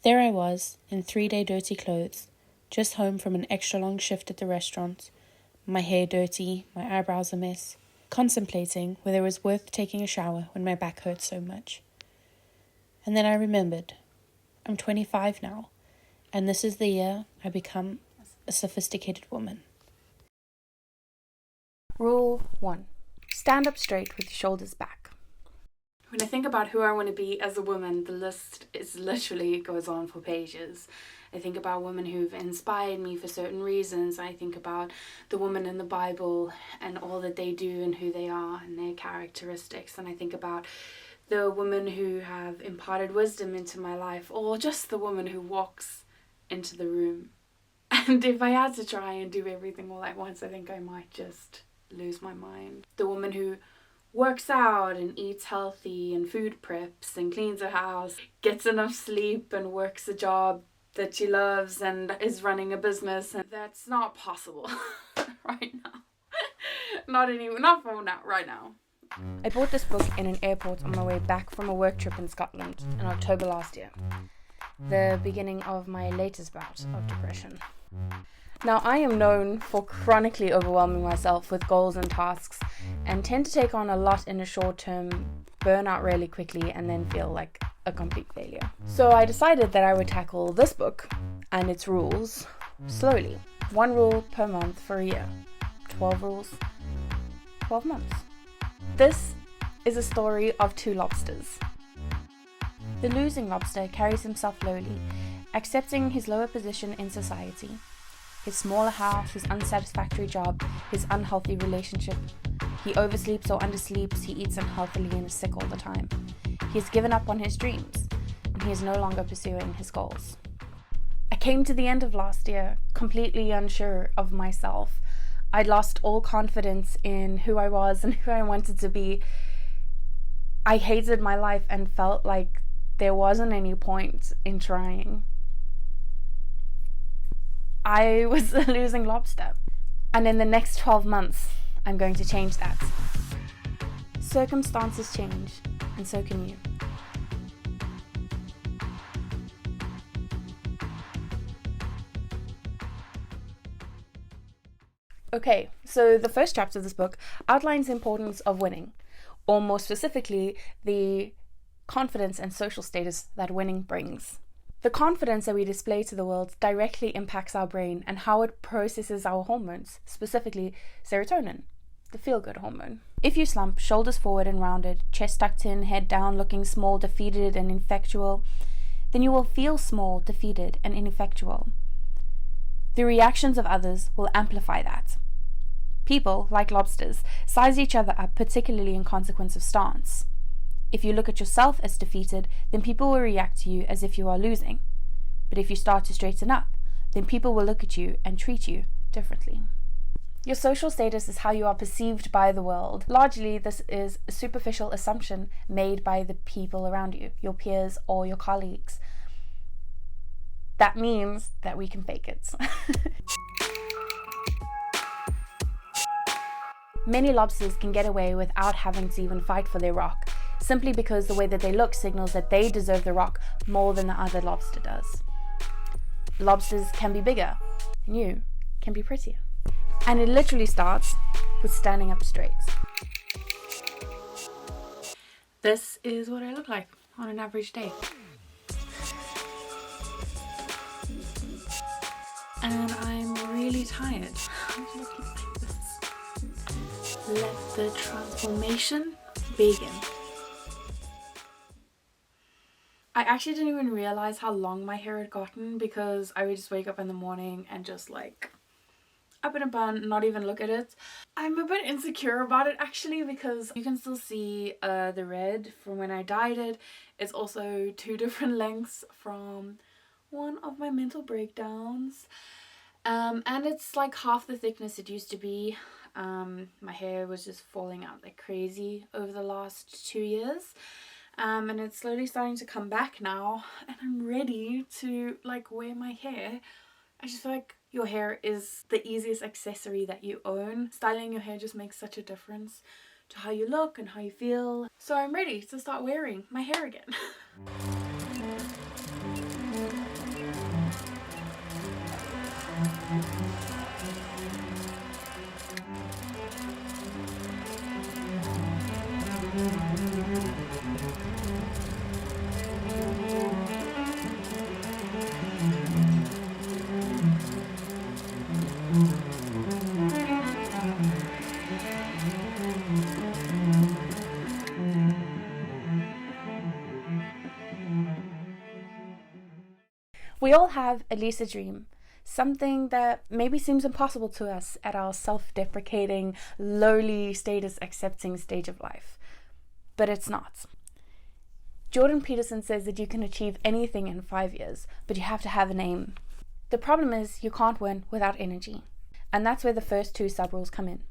There I was, in 3-day dirty clothes, just home from an extra long shift at the restaurant, my hair dirty, my eyebrows a mess, contemplating whether it was worth taking a shower when my back hurt so much. And then I remembered, I'm 25 now, and this is the year I become a sophisticated woman. Rule 1. Stand up straight with your shoulders back. When I think about who I want to be as a woman, the list literally goes on for pages. I think about women who've inspired me for certain reasons. I think about the women in the Bible and all that they do and who they are and their characteristics. And I think about the women who have imparted wisdom into my life, or just the woman who walks into the room. And if I had to try and do everything all at once, I think I might just lose my mind. The woman who works out and eats healthy and food preps and cleans her house, gets enough sleep and works a job that she loves and is running a business, and that's not possible right now. Not for now, right now. I bought this book in an airport on my way back from a work trip in Scotland in October last year, the beginning of my latest bout of depression. Now, I am known for chronically overwhelming myself with goals and tasks and tend to take on a lot in a short term, burn out really quickly, and then feel like a complete failure. So I decided that I would tackle this book and its rules slowly. 1 rule per month for a year. 12 rules, 12 months. This is a story of 2 lobsters. The losing lobster carries himself lowly, accepting his lower position in society. His smaller house, his unsatisfactory job, his unhealthy relationship. He oversleeps or undersleeps, he eats unhealthily and is sick all the time. He has given up on his dreams, and he is no longer pursuing his goals. I came to the end of last year completely unsure of myself. I'd lost all confidence in who I was and who I wanted to be. I hated my life and felt like there wasn't any point in trying. I was a losing lobster. And in the next 12 months, I'm going to change that. Circumstances change, and so can you. Okay, so the first chapter of this book outlines the importance of winning, or more specifically, the confidence and social status that winning brings. The confidence that we display to the world directly impacts our brain and how it processes our hormones, specifically serotonin, the feel-good hormone. If you slump, shoulders forward and rounded, chest tucked in, head down, looking small, defeated and ineffectual, then you will feel small, defeated and ineffectual. The reactions of others will amplify that. People, like lobsters, size each other up, particularly in consequence of stance. If you look at yourself as defeated, then people will react to you as if you are losing. But if you start to straighten up, then people will look at you and treat you differently. Your social status is how you are perceived by the world. Largely, this is a superficial assumption made by the people around you, your peers or your colleagues. That means that we can fake it. Many lobsters can get away without having to even fight for their rock, simply because the way that they look signals that they deserve the rock more than the other lobster does. Lobsters can be bigger, and you can be prettier. And it literally starts with standing up straight. This is what I look like on an average day. And I'm really tired. I'm looking like this. Let the transformation begin. I actually didn't even realize how long my hair had gotten because I would just wake up in the morning and just like up in a bun, not even look at it. I'm a bit insecure about it actually because you can still see the red from when I dyed it. It's also 2 different lengths from one of my mental breakdowns. And it's like half the thickness it used to be. My hair was just falling out like crazy over the last 2 years. And it's slowly starting to come back now, and I'm ready to like wear my hair. I just feel like your hair is the easiest accessory that you own. Styling your hair just makes such a difference to how you look and how you feel. So I'm ready to start wearing my hair again. We all have at least a dream, something that maybe seems impossible to us at our self-deprecating, lowly, status-accepting stage of life. But it's not. Jordan Peterson says that you can achieve anything in 5 years, but you have to have an aim. The problem is you can't win without energy, and that's where the first 2 sub-rules come in.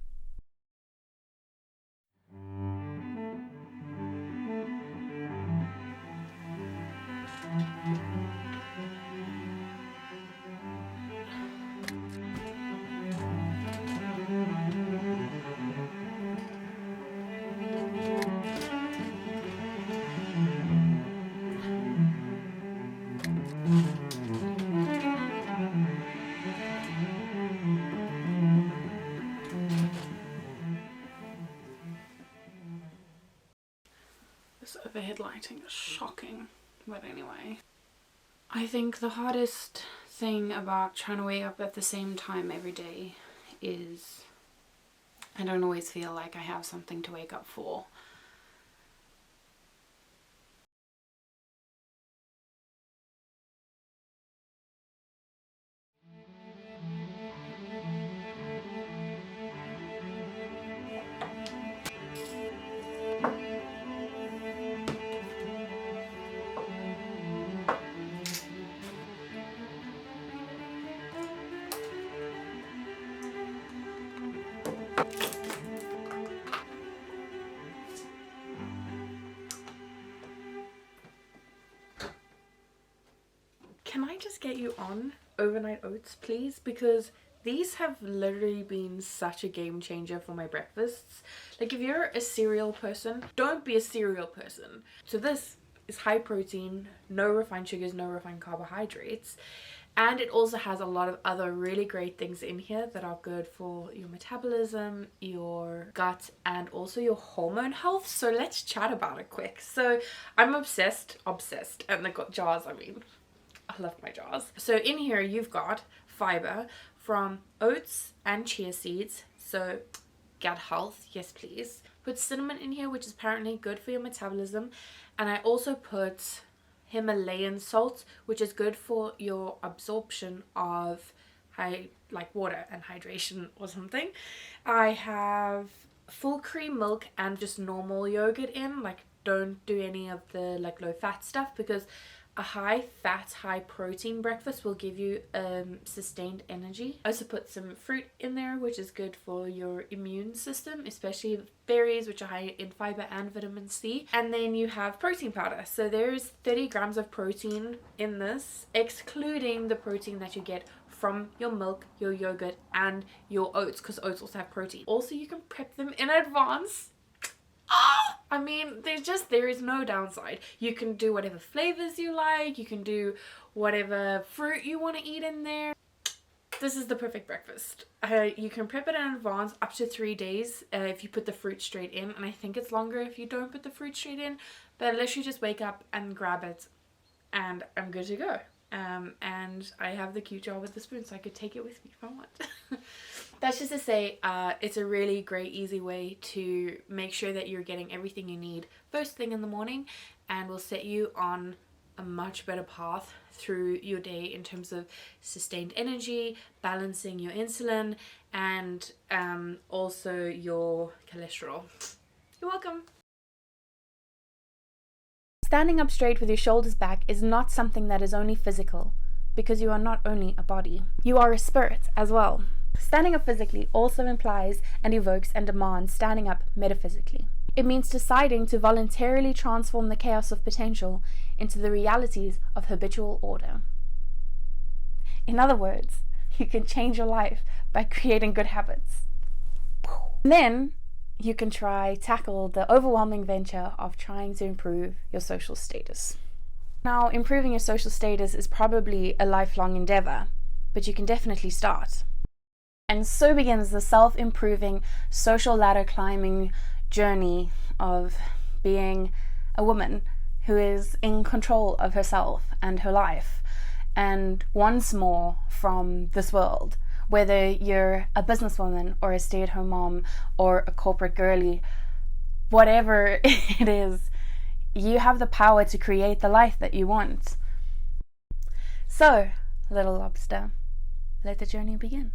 This overhead lighting is shocking, but anyway. I think the hardest thing about trying to wake up at the same time every day is I don't always feel like I have something to wake up for. Can I just get you on overnight oats, please? Because these have literally been such a game changer for my breakfasts. Like, if you're a cereal person, don't be a cereal person. So this is high protein, no refined sugars, no refined carbohydrates. And it also has a lot of other really great things in here that are good for your metabolism, your gut, and also your hormone health. So let's chat about it quick. So I'm obsessed, and they've got jars, I mean, I love my jars. So in here you've got fiber from oats and chia seeds, so gut health, yes please. Put cinnamon in here, which is apparently good for your metabolism, and I also put Himalayan salt, which is good for your absorption of like water and hydration or something. I have full cream milk and just normal yogurt in. Like, don't do any of the like low fat stuff, because a high fat, high protein breakfast will give you sustained energy. I also put some fruit in there, which is good for your immune system, especially berries, which are high in fiber and vitamin C. And then you have protein powder. So there's 30 grams of protein in this, excluding the protein that you get from your milk, your yogurt, and your oats, because oats also have protein. Also, you can prep them in advance. I mean, there is no downside. You can do whatever flavors you like. You can do whatever fruit you want to eat in there. This is the perfect breakfast. You can prep it in advance up to 3 days if you put the fruit straight in. And I think it's longer if you don't put the fruit straight in. But unless you just wake up and grab it, and I'm good to go. And I have the cute jar with the spoon, so I could take it with me if I want. That's just to say, it's a really great, easy way to make sure that you're getting everything you need first thing in the morning, and will set you on a much better path through your day in terms of sustained energy, balancing your insulin, and also your cholesterol. You're welcome. Standing up straight with your shoulders back is not something that is only physical, because you are not only a body, you are a spirit as well. Standing up physically also implies and evokes and demands standing up metaphysically. It means deciding to voluntarily transform the chaos of potential into the realities of habitual order. In other words, you can change your life by creating good habits. And then you can tackle the overwhelming venture of trying to improve your social status. Now, improving your social status is probably a lifelong endeavor, but you can definitely start. And so begins the self-improving, social ladder climbing journey of being a woman who is in control of herself and her life, and once more from this world. Whether you're a businesswoman or a stay-at-home mom or a corporate girly, whatever it is, you have the power to create the life that you want. So, Little Lobster, let the journey begin.